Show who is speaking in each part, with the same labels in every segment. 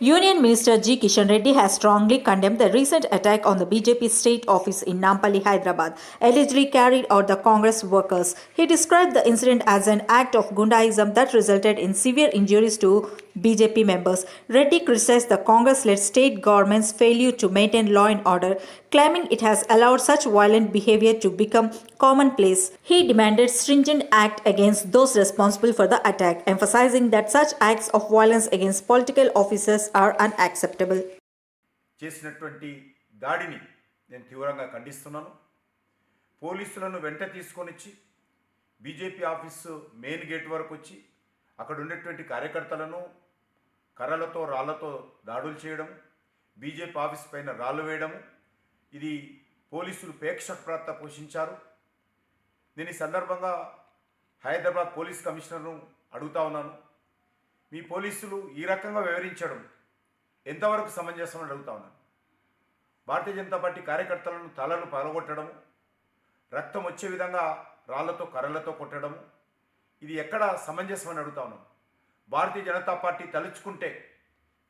Speaker 1: Union Minister G. Kishan Reddy has strongly condemned the recent attack on the BJP state office in Nampally, Hyderabad, allegedly carried out the Congress workers. He described the incident as an act of Gundaism that resulted in severe injuries to BJP members. Reddy criticized the Congress-led state government's failure to maintain law and order, claiming it has allowed such violent behavior to become commonplace. He demanded stringent act against those responsible for the attack, emphasizing that such acts of violence against political officers are unacceptable.
Speaker 2: చేసినటువంటి దాడిని నేను తీవ్రంగా ఖండిస్తున్నాను. పోలీసులను వెంట తీసుకొనిచ్చి BJP office main gate వరకు వచ్చి అక్కడ ఉండేటువంటి కార్యకర్తలను కర్రలతో రాళ్లతో దాడులు చేయడం, బీజేపీ ఆఫీస్ పైన రాళ్ళు వేయడం, ఇది పోలీసులు ప్రేక్షకపాత్ర పోషించారు. నేను ఈ సందర్భంగా హైదరాబాద్ పోలీస్ కమిషనర్ను అడుగుతా ఉన్నాను, మీ పోలీసులు ఈ రకంగా వివరించడం ఎంతవరకు సమంజసం అని అడుగుతా ఉన్నాను. భారతీయ జనతా పార్టీ కార్యకర్తలను తలలు పగలగొట్టడం, రక్తం వచ్చే విధంగా రాళ్లతో కర్రలతో కొట్టడం, ఇది ఎక్కడ సమంజసం అని అడుగుతా ఉన్నాను. భారతీయ జనతా పార్టీ తలుచుకుంటే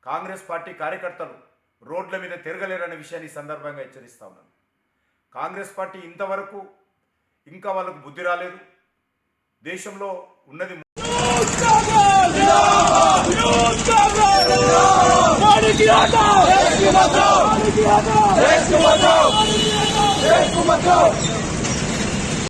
Speaker 2: కాంగ్రెస్ పార్టీ కార్యకర్తలు రోడ్ల మీద తిరగలేరనే విషయాన్ని ఈ సందర్భంగా హెచ్చరిస్తా ఉన్నాను. కాంగ్రెస్ పార్టీ ఇంతవరకు ఇంకా వాళ్ళకు బుద్ధి రాలేదు. దేశంలో ఉన్నది